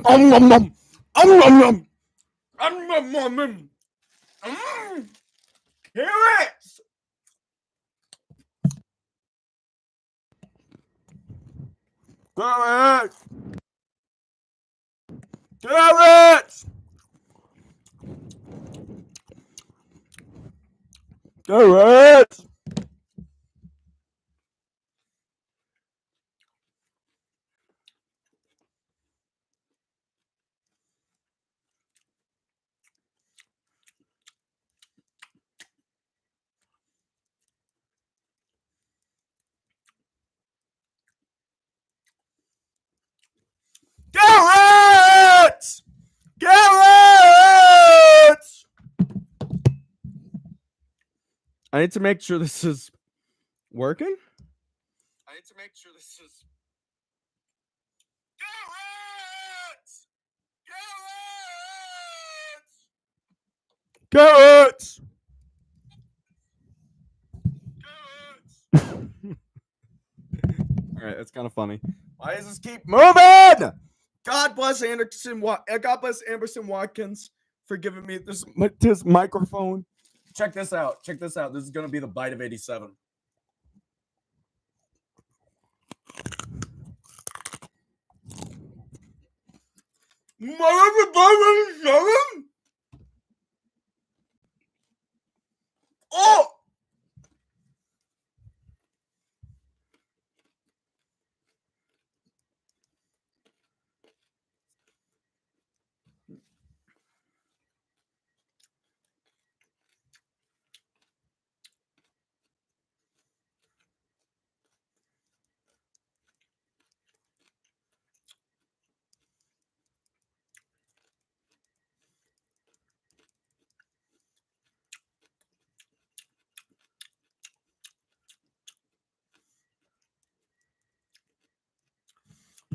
nom nom. Nom nom. Nom nom nom. Carrots. Carrots. Carrots. Carrots. Carrots! Carrots! I need to make sure this is working. Carrots! All right, that's kind of funny. Why does this keep moving? God bless Anderson. God bless Anderson Watkins for giving me this microphone. Check this out. Check this out. This is gonna be the bite of 87. Oh!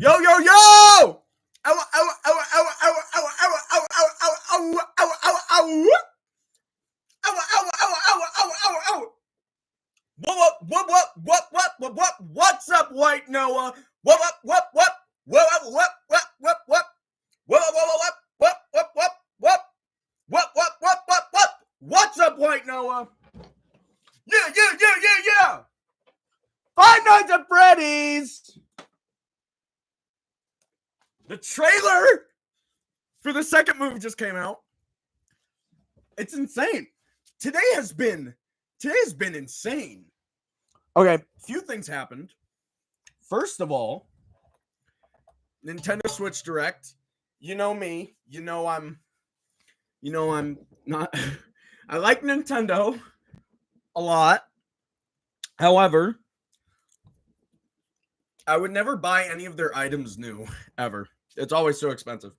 Yo, yo, yo! What's up, White Noah? What? What's up, White Noah? Yeah. Five Nights at Freddy's. The trailer for the second movie just came out. It's insane. Today has been insane. Okay, a few things happened. First of all, Nintendo Switch Direct. You know me. You know I'm not. I like Nintendo a lot. However, I would never buy any of their items new, ever. It's always so expensive.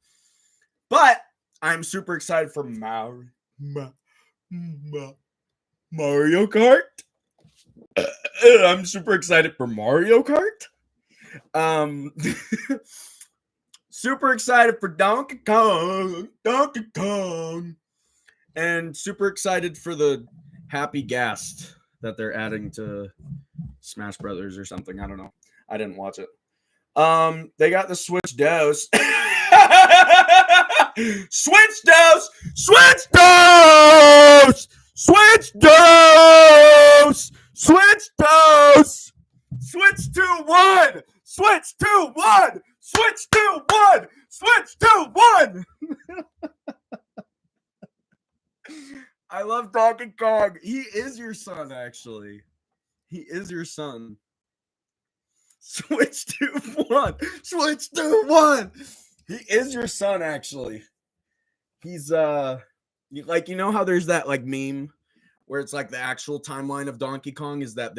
But I'm super excited for Mario Kart. I'm super excited for Mario Kart. Super excited for Donkey Kong, and super excited for the Happy Ghast that they're adding to Smash Brothers or something. I don't know. I didn't watch it. They got the Switch Dose. Switch Dose! Switch Dose! Switch Dose! Switch Dose! Switch to 1! Switch to 1! Switch to 1! Switch to 1! I love Donkey Kong. He is your son, actually. He is your son. Switch to 1. Switch to 1. He is your son, actually. He's like, you know how there's that like meme where it's like the actual timeline of Donkey Kong is that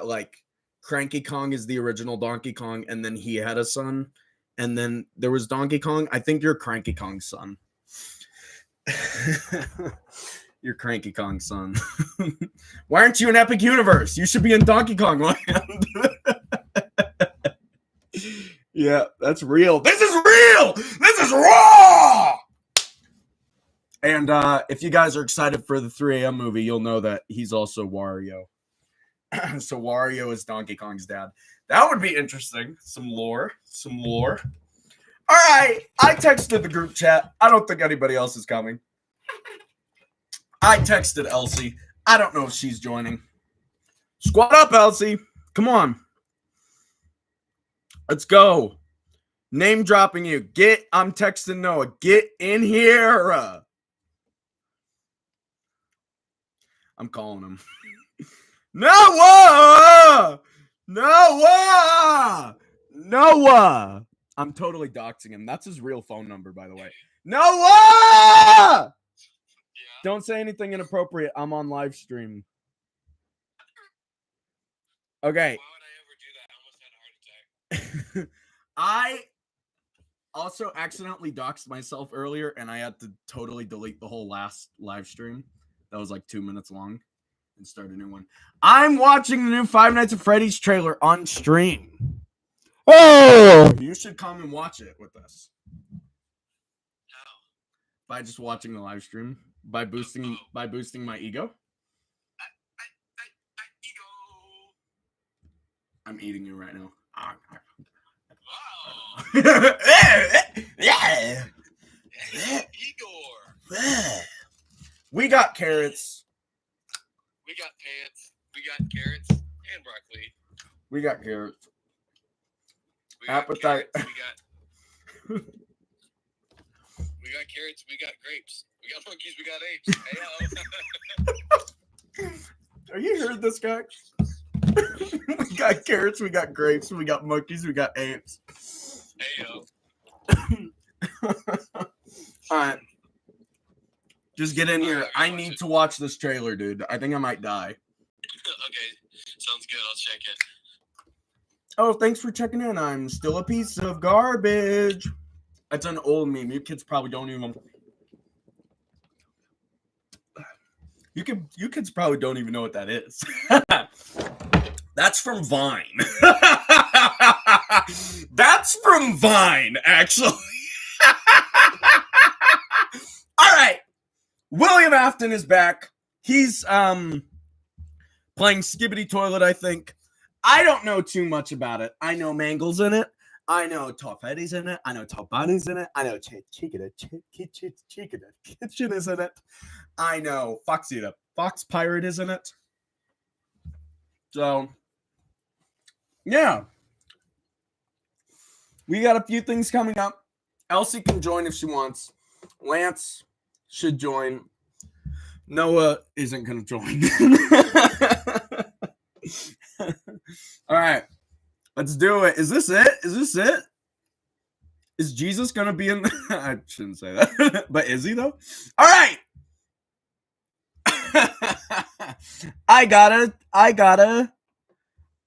like Cranky Kong is the original Donkey Kong, and then he had a son, and then there was Donkey Kong. I think you're Cranky Kong's son. You're Cranky Kong's son. Why aren't you in Epic Universe? You should be in Donkey Kong Land. Yeah, that's real. This is real. This is raw. And if you guys are excited for the 3 a.m. movie, you'll know that he's also Wario. So Wario is Donkey Kong's dad. That would be interesting. Some lore. All right. I texted the group chat. I don't think anybody else is coming. I texted Elsie. I don't know if she's joining. Squat up, Elsie. Come on. Let's go. Name dropping you. I'm texting Noah. Get in here. I'm calling him. Noah! Noah! Noah! I'm totally doxing him. That's his real phone number, by the way. Noah! Don't say anything inappropriate. I'm on live stream. Okay. Why would I ever do that? I almost had a heart attack. I also accidentally doxed myself earlier, and I had to totally delete the whole last live stream. That was like 2 minutes long, and start a new one. I'm watching the new Five Nights at Freddy's trailer on stream. Oh! You should come and watch it with us. How? By just watching the live stream. By boosting my ego. Ego. I'm eating you right now. Wow. Yeah. Igor. We got carrots. We got pants. We got carrots and broccoli. We got carrots. We got Appetite. Carrots, we got carrots. We got grapes. We got monkeys. We got apes. Hey, Are you heard this guy? We got carrots. We got grapes. We got monkeys. We got apes. Hey, All right. Just get in here. I need to watch this trailer, dude. I think I might die. Okay, sounds good. I'll check it. Oh, thanks for checking in. I'm still a piece of garbage. That's an old meme. You kids probably don't even. You kids probably don't even know what that is. That's from Vine. That's from Vine, actually. All right. William Afton is back. He's playing Skibbity Toilet, I think. I don't know too much about it. I know Mangle's in it. I know Top Eddie's in it. I know Top Bunny's in it. I know Kitchen is in it. I know Fox Pirate is in it. So, yeah. We got a few things coming up. Elsie can join if she wants. Lance should join. Noah isn't going to join. All right. Let's do it. Is this it? Is Jesus going to be in? I shouldn't say that. But is he, though? All right. I gotta.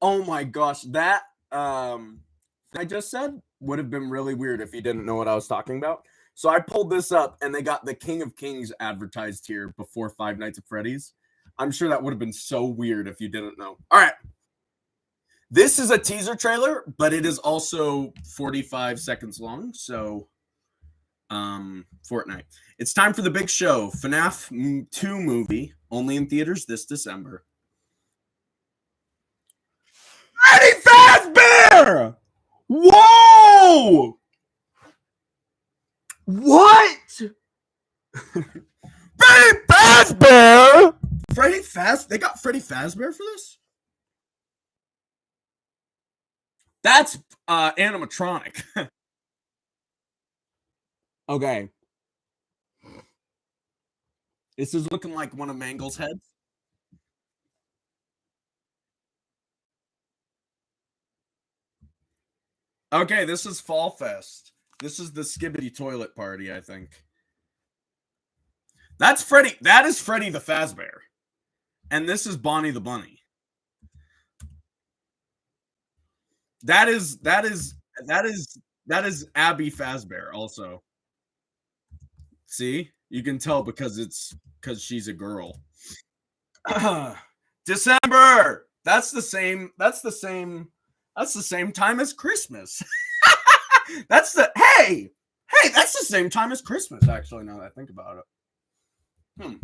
Oh, my gosh. That I just said would have been really weird if you didn't know what I was talking about. So I pulled this up, and they got the King of Kings advertised here before Five Nights at Freddy's. I'm sure that would have been so weird if you didn't know. All right. This is a teaser trailer, but it is also 45 seconds long. So, Fortnite. It's time for the big show. FNAF 2 movie, only in theaters this December. Freddy Fazbear! Whoa! What? Freddy Fazbear? They got Freddy Fazbear for this? That's animatronic. Okay. This is looking like one of Mangle's heads. Okay, this is Fall Fest. This is the Skibbity Toilet Party, I think. That's Freddy. That is Freddy the Fazbear. And this is Bonnie the Bunny. That is Abby Fazbear also. See? You can tell because she's a girl. December. That's the same time as Christmas. That's the same time as Christmas, actually, now that I think about it.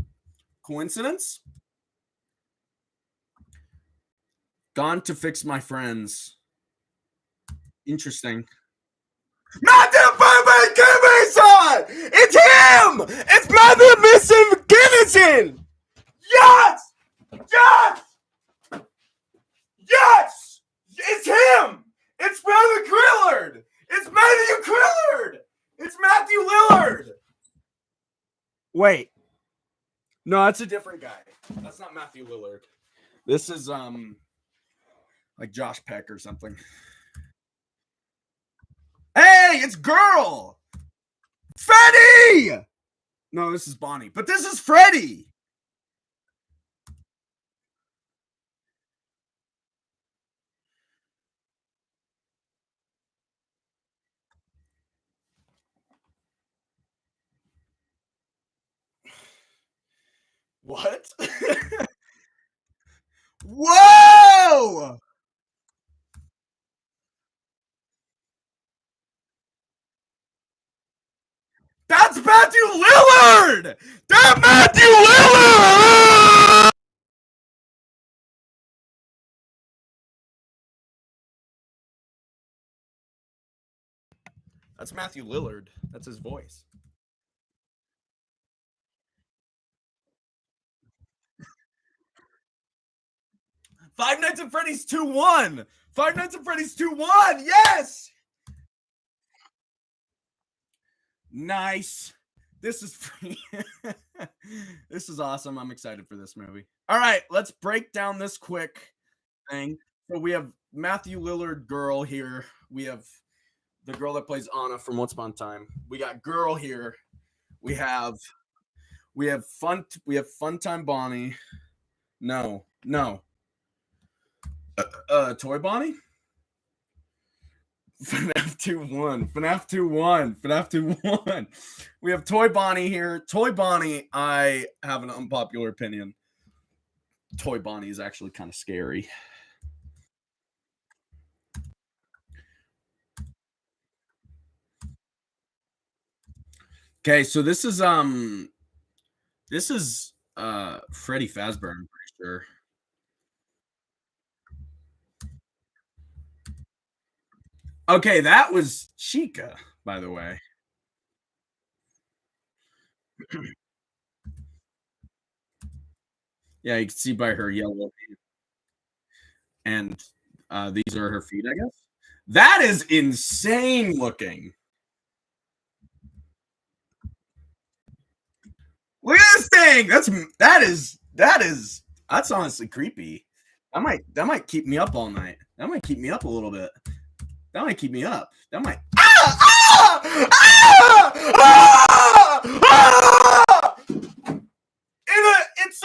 Coincidence? Gone to fix my friends. Interesting. Not to Hey, give me son! It's him! It's Matthew Missing Kinnison! Yes! Yes! Yes! It's him! It's Matthew Lillard! It's Matthew Lillard! It's Matthew Lillard! Wait. No, that's a different guy. That's not Matthew Lillard. This is like Josh Peck or something. Hey, it's Girl! Freddie! No, this is Bonnie, but this is Freddie. What? Whoa! That's Matthew Lillard! That's Matthew Lillard! That's Matthew Lillard. That's his voice. Five Nights at Freddy's 2-1. Five Nights at Freddy's 2-1. Yes! Nice. This is free. This is awesome. I'm excited for this movie. All right, let's break down this quick thing. So we have Matthew Lillard Girl here. We have the girl that plays Anna from Once Upon a Time. We got Girl here. We have Fun Time Bonnie. No. Toy Bonnie? FNAF 2-1. FNAF 2-1. FNAF 2-1. We have Toy Bonnie here. Toy Bonnie, I have an unpopular opinion. Toy Bonnie is actually kind of scary. Okay, so this is Freddy Fazbear, I'm pretty sure. Okay, that was Chica, by the way. Yeah, you can see by her yellow, and these are her feet, I guess. That is insane looking. Look at this thing. That's honestly creepy. That might keep me up all night. That might keep me up a little bit. That might keep me up. That might. Ah! Ah! It's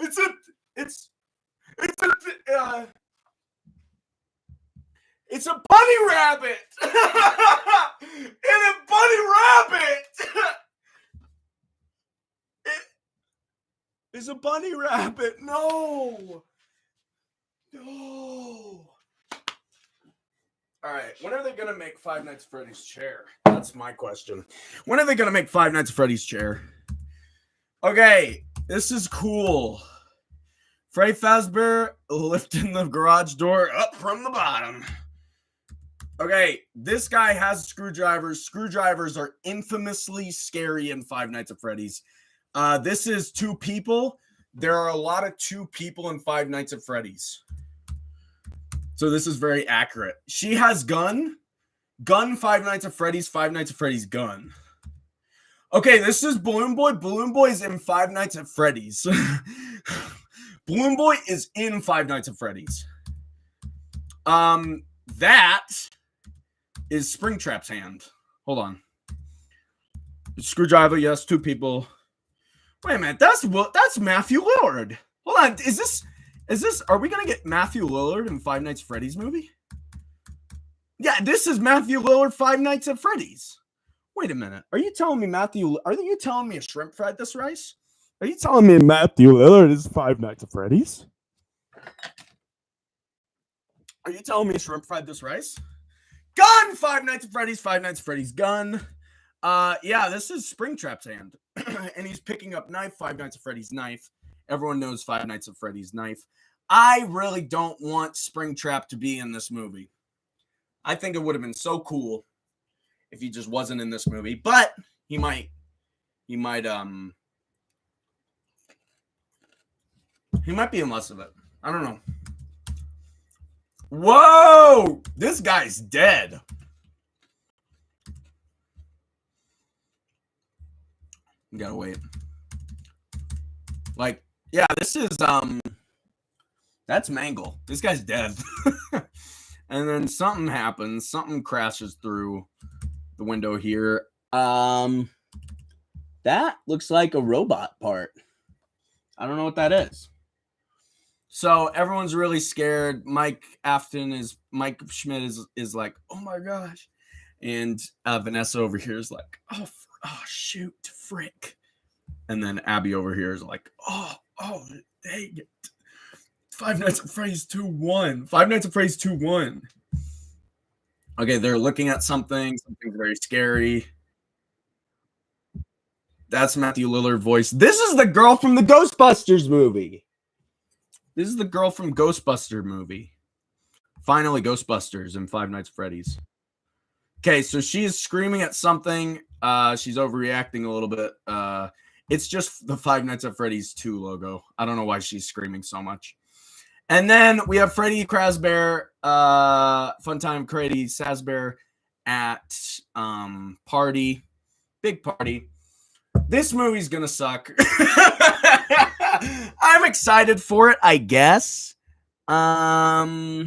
it's a it's it's a it's a bunny rabbit. And a bunny rabbit. It's a bunny rabbit. No. No. All right. When are they gonna make Five Nights at Freddy's chair? That's my question. When are they gonna make Five Nights at Freddy's chair? Okay, this is cool. Freddy Fazbear lifting the garage door up from the bottom. Okay, this guy has screwdrivers. Screwdrivers are infamously scary in Five Nights at Freddy's. This is two people. There are a lot of two people in Five Nights at Freddy's. So this is very accurate. She has gun. Gun, Five Nights at Freddy's. Five Nights at Freddy's, gun. Okay, this is Balloon Boy. Balloon Boy is in Five Nights at Freddy's. Balloon Boy is in Five Nights at Freddy's. That is Springtrap's hand. Hold on. Screwdriver, yes, two people. Wait a minute, that's Matthew Lillard. Hold on, is this? Are we gonna get Matthew Lillard in Five Nights at Freddy's movie? Yeah, this is Matthew Lillard, Five Nights at Freddy's. Wait a minute, are you telling me a shrimp fried this rice? Are you telling me Matthew Lillard is Five Nights at Freddy's? Are you telling me shrimp fried this rice? Gun! Five Nights at Freddy's, Five Nights at Freddy's, gun. Yeah, this is Springtrap's hand. And he's picking up knife, Five Nights at Freddy's knife. Everyone knows Five Nights at Freddy's knife. I really don't want Springtrap to be in this movie. I think it would have been so cool if he just wasn't in this movie, but he might be in less of it. I don't know. Whoa! This guy's dead. You gotta wait. Like, yeah, this is that's Mangle. This guy's dead. And then something happens. Something crashes through the window here. That looks like a robot part. I don't know what that is. So everyone's really scared. Mike Schmidt is like, oh my gosh. And Vanessa over here is like, oh shoot, frick. And then Abby over here is like, oh, dang it. Five Nights at Freddy's 2-1. Five Nights at Freddy's 2-1. Okay, they're looking at something very scary. That's Matthew Lillard voice. This is the girl from the Ghostbusters movie. This is the girl from Ghostbuster movie. Finally, Ghostbusters and Five Nights at Freddy's. Okay, so she's screaming at something. She's overreacting a little bit. It's just the Five Nights at Freddy's 2 logo. I don't know why she's screaming so much. And then we have Freddy Krasbear, Funtime Freddy Sazbear at party. Big party. This movie's gonna suck. I'm excited for it, I guess. I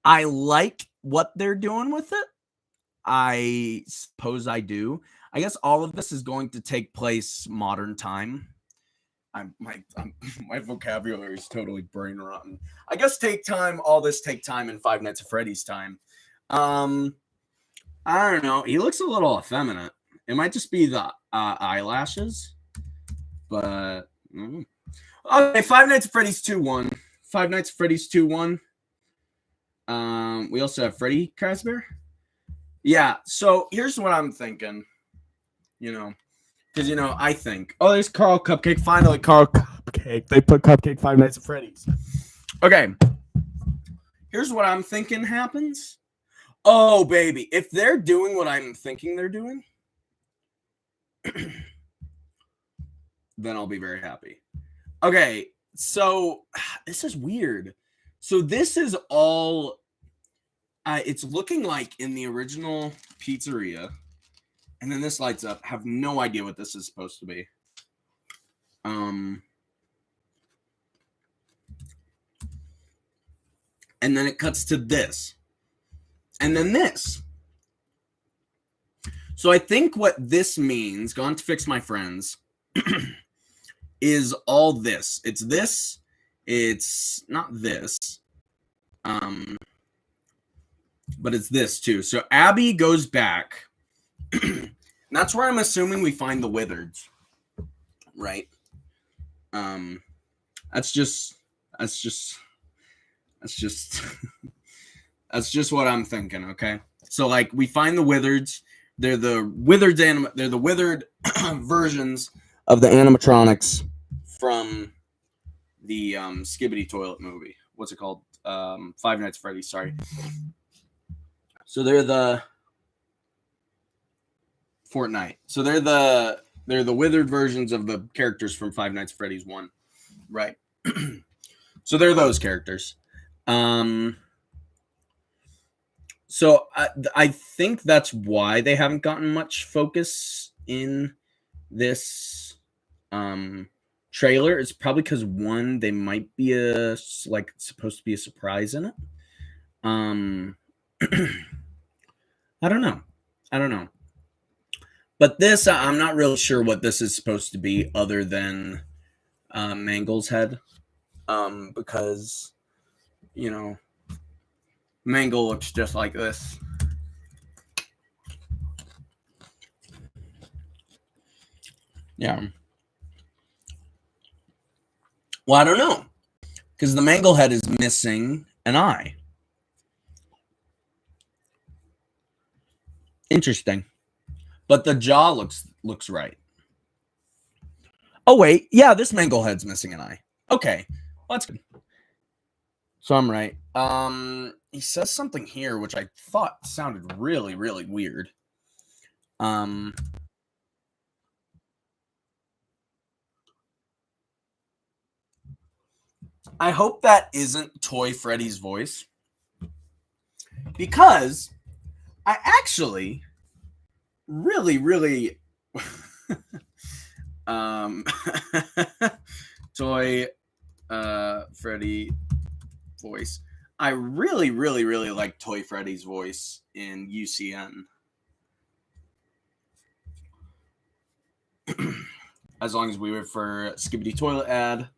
like what they're doing with it. I suppose I do. I guess all of this is going to take place modern time. My vocabulary is totally brain rotten. I guess all this take time in Five Nights at Freddy's time. I don't know. He looks a little effeminate. It might just be the eyelashes. But okay, Five Nights at Freddy's 2-1. Five Nights at Freddy's 2-1. We also have Freddy Krasbear. Yeah, so here's what I'm thinking. Because I think, there's Carl Cupcake. Finally, Carl Cupcake. They put Cupcake Five Nights at Freddy's. Okay. Here's what I'm thinking happens. Oh, baby. If they're doing what I'm thinking they're doing, then I'll be very happy. Okay, so this is weird. So this is all, it's looking like in the original pizzeria, and then this lights up. Have no idea what this is supposed to be. And then it cuts to this, and then this. So I think what this means, gone to fix my friends, is all this. It's this. It's not this. But it's this too. So Abby goes back. That's where I'm assuming we find the Withereds. Right? That's just that's just what I'm thinking, okay? So like we find the Withereds. They're the withered versions of the animatronics from the Skibbity Toilet movie. What's it called? Five Nights at Freddy's, sorry. So they're the Fortnite. So they're the withered versions of the characters from Five Nights at Freddy's 1. Right. So they're those characters. So I think that's why they haven't gotten much focus in this trailer. It's probably because one, they might be supposed to be a surprise in it. I don't know. But this, I'm not real sure what this is supposed to be other than Mangle's head. Because, Mangle looks just like this. Yeah. Well, I don't know. Because the Mangle head is missing an eye. Interesting. But the jaw looks right. Oh, wait. Yeah, this Mangle head's missing an eye. Okay. Well, that's good. So I'm right. he says something here which I thought sounded really, really weird. I hope that isn't Toy Freddy's voice, because I actually really, really Toy Freddy voice. I really, really, really like Toy Freddy's voice in UCN. As long as we wait for Skibbity Toilet ad.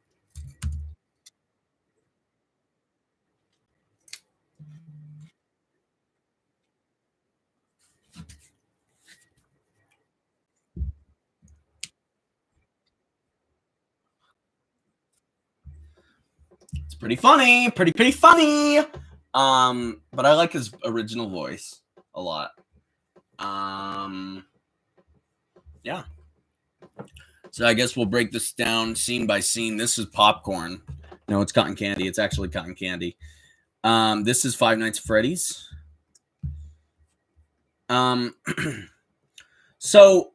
It's pretty funny, pretty funny. But I like his original voice a lot. Yeah. So I guess we'll break this down scene by scene. This is popcorn. No, it's cotton candy. It's actually cotton candy. This is Five Nights at Freddy's. So,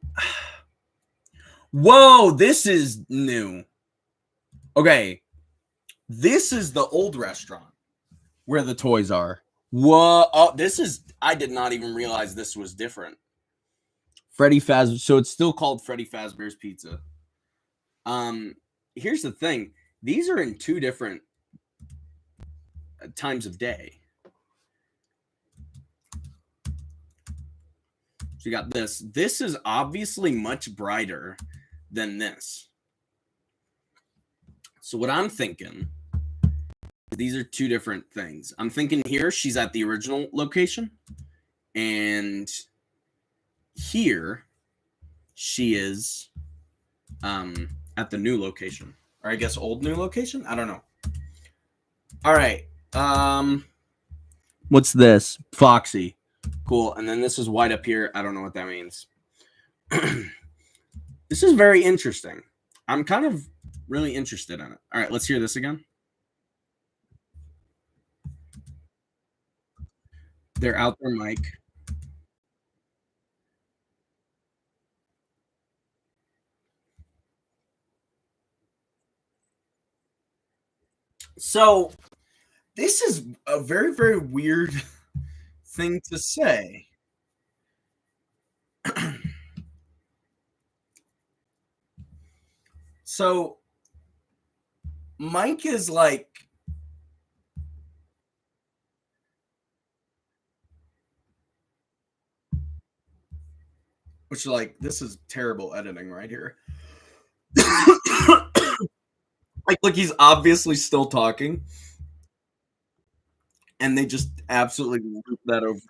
whoa, this is new. Okay, this is the old restaurant where the toys are. Whoa, oh, this is, I did not even realize this was different. Freddy Fazbear, so it's still called Freddy Fazbear's Pizza. Here's the thing. These are in two different times of day. So you got this. This is obviously much brighter than this. So what I'm thinking, these are two different things. I'm thinking here she's at the original location, and here she is at the new location, or I guess old new location. I don't know. All right. What's this? Foxy. Cool. And then this is white up here. I don't know what that means. This is very interesting. I'm kind of really interested in it. All right, let's hear this again. They're out there, Mike. So this is a very, very weird thing to say. So Mike is like, which like, this is terrible editing right here. Like, look, he's obviously still talking, and they just absolutely loop that over.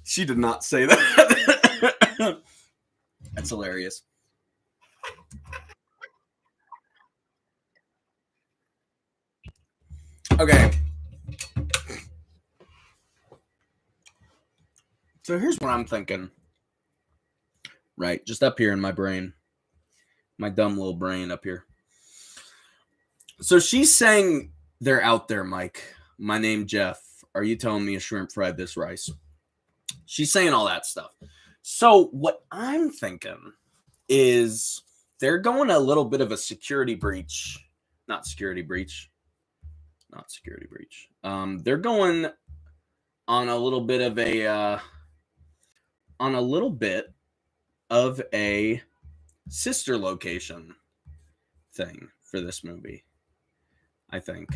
She did not say that. That's hilarious. Okay. So here's what I'm thinking. Right, just up here in my brain. My dumb little brain up here. So she's saying, they're out there, Mike. My name, Jeff. Are you telling me a shrimp fried this rice? She's saying all that stuff. So what I'm thinking is they're going a little bit of a security breach. Not security breach. Not security breach. They're going on a little bit of a sister location thing for this movie. I think.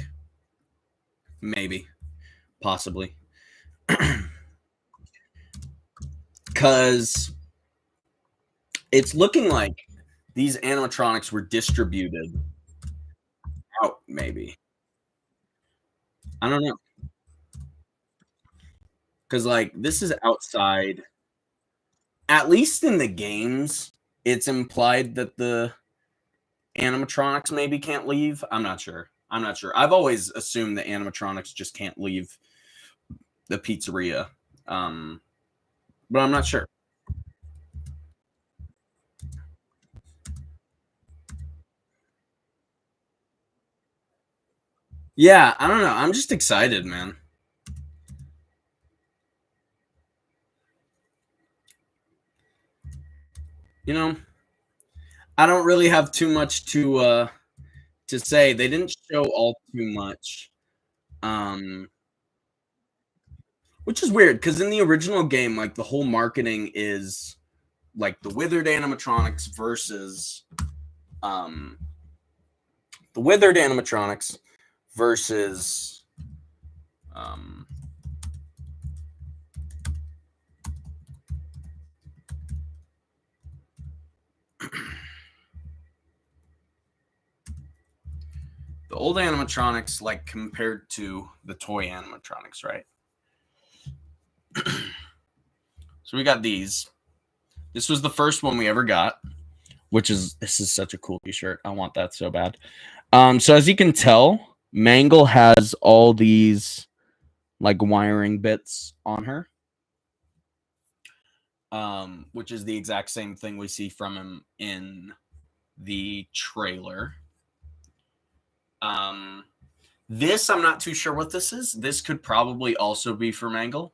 Maybe. Possibly. Because it's looking like these animatronics were distributed out, maybe. I don't know. Because, like, this is outside. At least in the games, it's implied that the animatronics maybe can't leave. I'm not sure. I've always assumed the animatronics just can't leave the pizzeria. But I'm not sure. Yeah, I don't know. I'm just excited, man. you know, I don't really have too much to say. They didn't show all too much. Which is weird because in the original game, like the whole marketing is like the withered animatronics versus the withered animatronics versus the old animatronics, like compared to the toy animatronics, right? So we got these. This was the first one we ever got, this is such a cool t-shirt. I want that so bad. So as you can tell, Mangle has all these like wiring bits on her. Which is the exact same thing we see from him in the trailer. This, I'm not too sure what this is. This could probably also be for Mangle.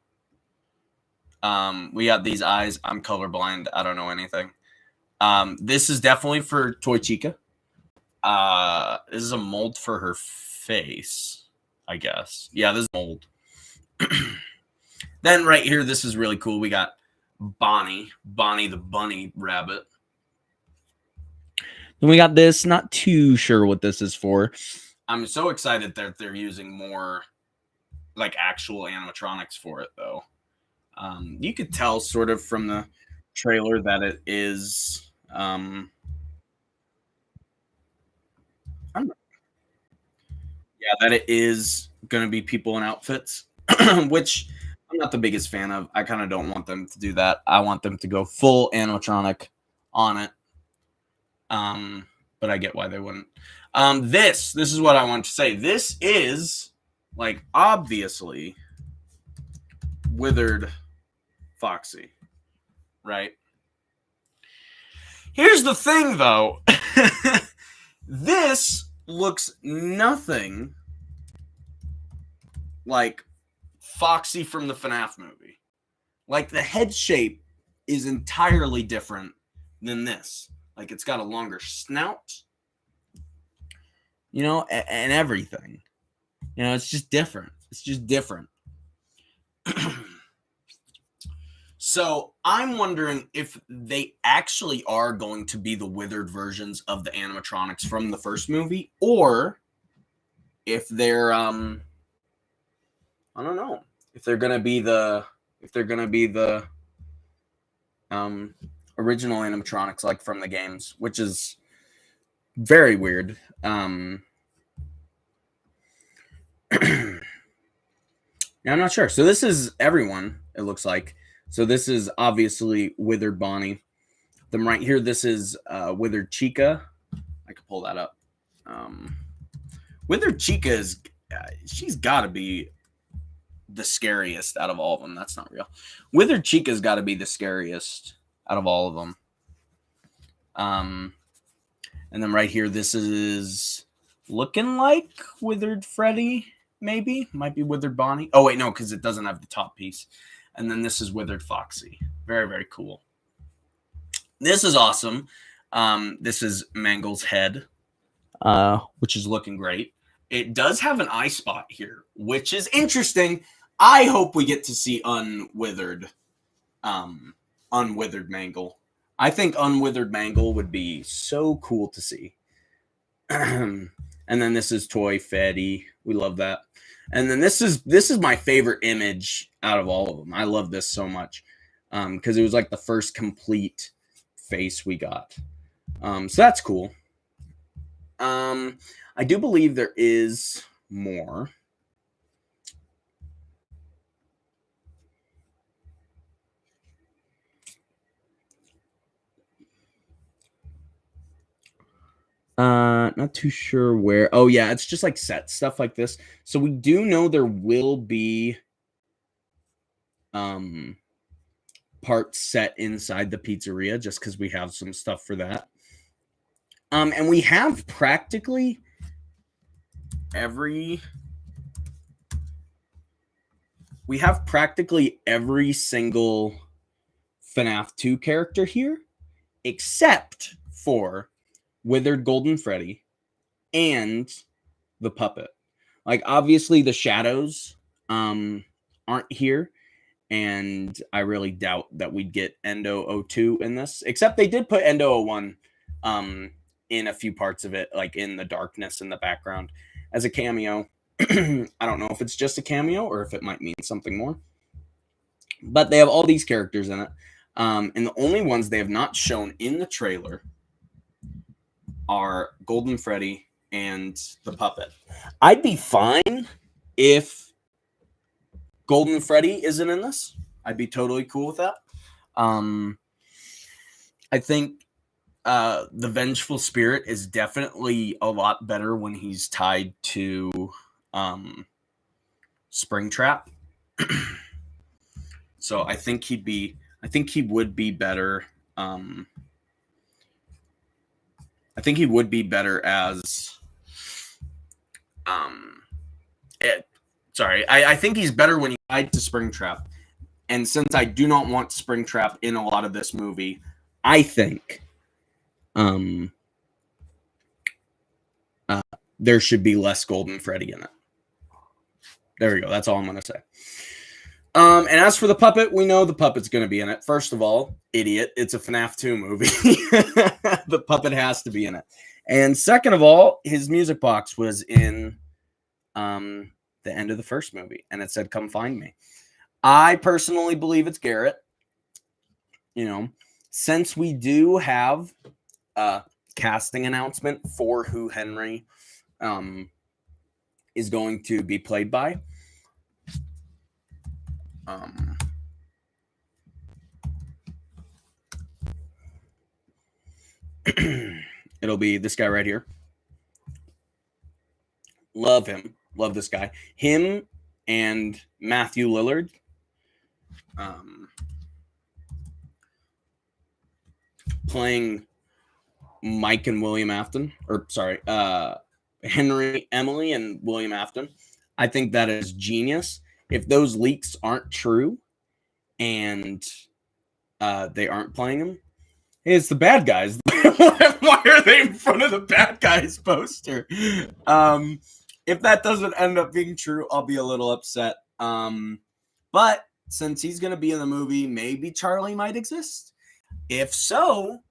We got these eyes. I'm colorblind. I don't know anything. This is definitely for Toy Chica. This is a mold for her face, I guess. Yeah, this is a mold. Then right here, this is really cool. We got Bonnie the bunny rabbit. Then we got this. Not too sure what this is for. I'm so excited that they're using more like actual animatronics for it, though. You could tell sort of from the trailer that it is. That it is going to be people in outfits, which I'm not the biggest fan of. I kind of don't want them to do that. I want them to go full animatronic on it. But I get why they wouldn't. This is what I want to say. This is like obviously withered Foxy, right? Here's the thing, though. This looks nothing like Foxy from the FNAF movie. Like the head shape is entirely different than this. Like it's got a longer snout, you know, and everything. You know, it's just different. It's just different. So I'm wondering if they actually are going to be the withered versions of the animatronics from the first movie, or if they're I don't know, if they're gonna be the original animatronics like from the games, which is very weird. Yeah, I'm not sure. So this is everyone, it looks like. So this is obviously withered Bonnie. Then right here, this is withered Chica. I could pull that up. Withered Chica is, she's got to be the scariest out of all of them. That's not real. Withered Chica's got to be the scariest out of all of them. And then right here, this is looking like withered Freddy, maybe. Might be withered Bonnie. Oh, wait, no, because it doesn't have the top piece. And then this is withered Foxy. Very, very cool. This is awesome. This is Mangle's head, which is looking great. It does have an eye spot here, which is interesting. I hope we get to see unwithered Mangle. I think unwithered Mangle would be so cool to see. And then this is Toy Fetty. We love that. And then this is my favorite image out of all of them. I love this so much because it was like the first complete face we got. So that's cool. I do believe there is more. Not too sure where. Oh yeah, it's just like set stuff like this. So we do know there will be parts set inside the pizzeria just because we have some stuff for that. And we have practically every single FNAF 2 character here, except for Withered Golden Freddy and the puppet. Like, obviously the shadows aren't here, and I really doubt that we'd get Endo 02 in this, except they did put Endo 01 in a few parts of it, like in the darkness in the background as a cameo. I don't know if it's just a cameo or if it might mean something more, but they have all these characters in it, and the only ones they have not shown in the trailer are Golden Freddy and the puppet. I'd be fine if Golden Freddy isn't in this. I'd be totally cool with that. I think the Vengeful Spirit is definitely a lot better when he's tied to Springtrap. So I think he would be better. I think he would be better as I think he's better when he's tied to Springtrap. And since I do not want Springtrap in a lot of this movie, I think there should be less Golden Freddy in it. There we go. That's all I'm going to say. And as for the puppet, we know the puppet's going to be in it. First of all, idiot, it's a FNAF 2 movie. The puppet has to be in it. And second of all, his music box was in the end of the first movie, and it said, "Come find me." I personally believe it's Garrett. You know, since we do have a casting announcement for who Henry is going to be played by. It'll be this guy right here. Love him. Love this guy. Him and Matthew Lillard. Playing Mike and William Afton. Or, sorry, Henry, Emily, and William Afton. I think that is genius. If those leaks aren't true and they aren't playing him, it's the bad guys. Why are they in front of the bad guys poster? If that doesn't end up being true, I'll be a little upset. But since he's going to be in the movie, maybe Charlie might exist. If so,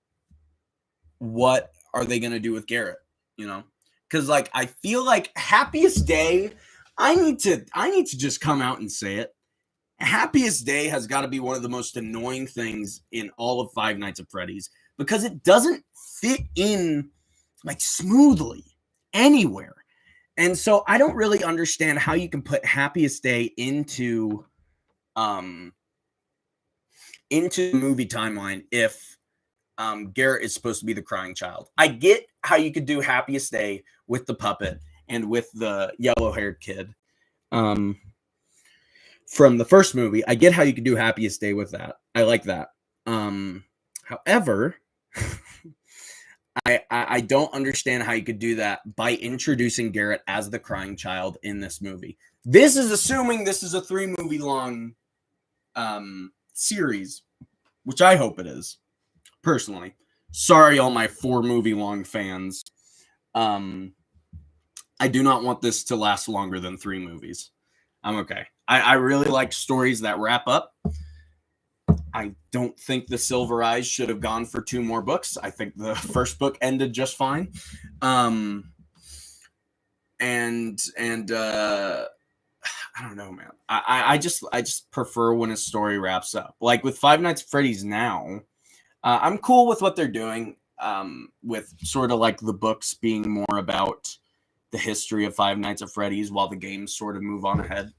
what are they going to do with Garrett? You know, because like I feel like Happiest Day. I need to just come out and say it. Happiest Day has got to be one of the most annoying things in all of Five Nights at Freddy's because it doesn't fit in like smoothly anywhere. And so I don't really understand how you can put Happiest Day into the movie timeline if Garrett is supposed to be the crying child. I get how you could do Happiest Day with the puppet and with the yellow-haired kid from the first movie. I get how you could do Happiest Day with that. I like that. However, I don't understand how you could do that by introducing Garrett as the crying child in this movie. This is assuming this is a 3-movie long series, which I hope it is, personally. Sorry, all my 4-movie long fans. I do not want this to last longer than 3 movies. I'm okay. I really like stories that wrap up. I don't think The Silver Eyes should have gone for 2 more books. I think the first book ended just fine. I don't know, man. I just prefer when a story wraps up. Like with Five Nights at Freddy's now, I'm cool with what they're doing. With sort of like the books being more about the history of Five Nights at Freddy's while the games sort of move on ahead.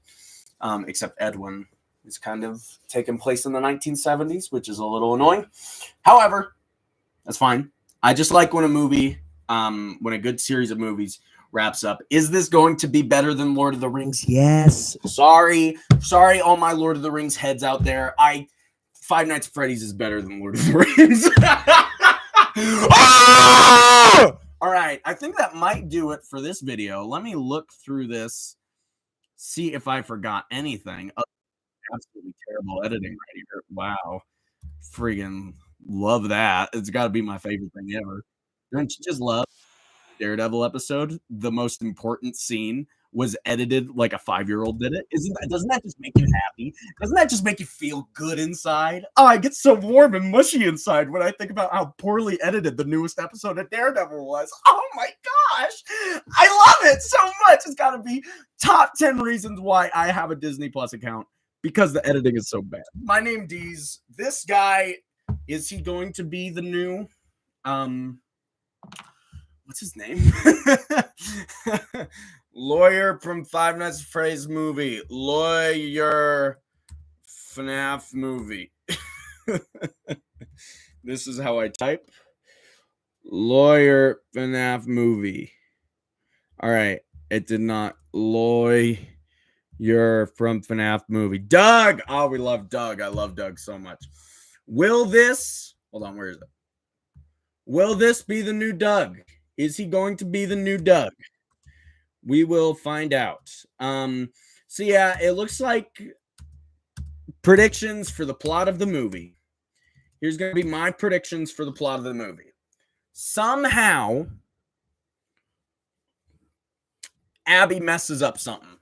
Except Edwin is kind of taking place in the 1970s, which is a little annoying. However, that's fine. I just like when a movie, when a good series of movies wraps up. Is this going to be better than Lord of the Rings? Yes. Sorry, all my Lord of the Rings heads out there. Five Nights at Freddy's is better than Lord of the Rings. Oh! All right, I think that might do it for this video. Let me look through this, see if I forgot anything. Absolutely terrible editing right here. Wow. Friggin' Love that. It's got to be my favorite thing ever. Don't you just love Daredevil episode? The most important scene was edited like a 5-year-old did it. Doesn't that just make you happy? Doesn't that just make you feel good inside? Oh, I get so warm and mushy inside when I think about how poorly edited the newest episode of Daredevil was. Oh my gosh. I love it so much. It's got to be top 10 reasons why I have a Disney Plus account, because the editing is so bad. My name D's. This guy, is he going to be the new what's his name? Lawyer from Five Nights at Freddy's movie. Lawyer FNAF movie. This is how I type. Lawyer FNAF movie. All right. It did not. Lawyer from FNAF movie. Doug. Oh, we love Doug. I love Doug so much. Will this... Hold on. Where is it? Will this be the new Doug? Is he going to be the new Doug? We will find out. So yeah, it looks like predictions for the plot of the movie. Here's going to be my predictions for the plot of the movie. Somehow, Abby messes up something.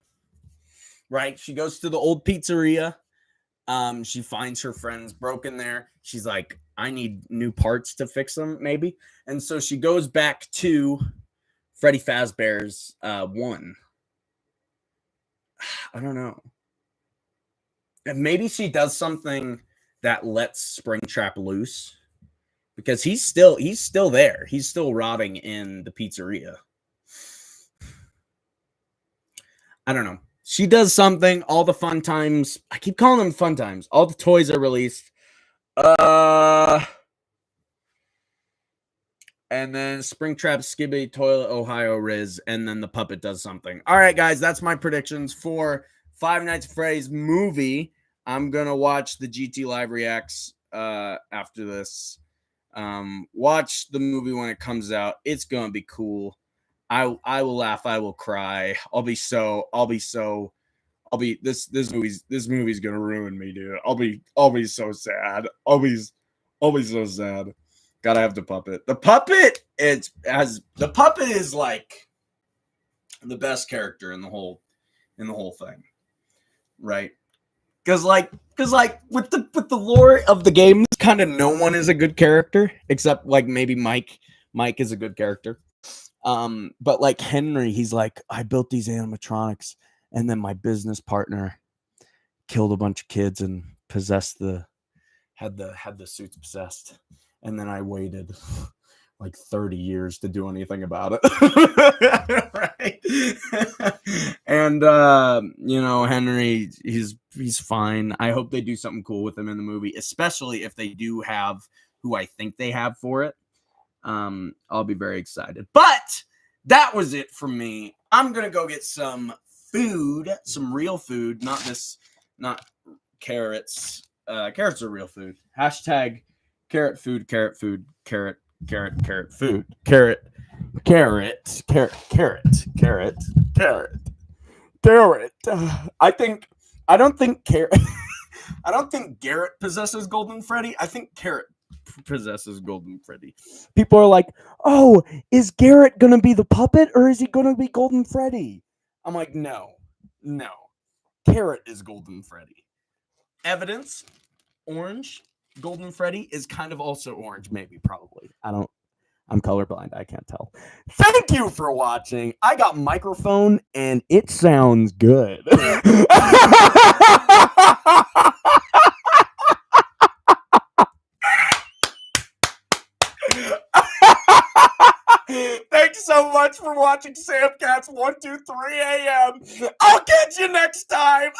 Right? She goes to the old pizzeria. She finds her friends broken there. She's like, I need new parts to fix them, maybe. And so she goes back to Freddy Fazbear's 1. I don't know. And maybe she does something that lets Springtrap loose, because he's still there. He's still rotting in the pizzeria. I don't know. She does something. All the fun times. I keep calling them fun times. All the toys are released. And then Springtrap, Skibby, Toilet, Ohio, Riz, and then the puppet does something. All right, guys, that's my predictions for Five Nights at Freddy's movie. I'm gonna watch the GT Live Reacts after this. Watch the movie when it comes out. It's gonna be cool. I will laugh. I will cry. This movie's gonna ruin me, dude. I'll be so sad. I'll be so sad. Gotta have the puppet. The puppet is like the best character in the whole thing, right? Because with the lore of the games, kind of no one is a good character except like maybe Mike. Mike is a good character. But like Henry, he's like, I built these animatronics, and then my business partner killed a bunch of kids and had the suits possessed. And then I waited like 30 years to do anything about it. Right? And Henry, he's fine. I hope they do something cool with him in the movie, especially if they do have who I think they have for it. I'll be very excited. But that was it from me. I'm gonna go get some food, some real food, not carrots. Carrots are real food. Hashtag carrot food, carrot food, carrot food, carrot. I don't think Garrett possesses Golden Freddy. I think Carrot possesses Golden Freddy. People are like, oh, is Garrett gonna be the puppet or is he gonna be Golden Freddy? I'm like, no. Carrot is Golden Freddy. Evidence, orange. Golden Freddy is kind of also orange, maybe, probably. I'm colorblind. I can't tell. Thank you for watching. I got microphone and it sounds good. Thanks so much for watching Samcats 123 AM. I'll catch you next time.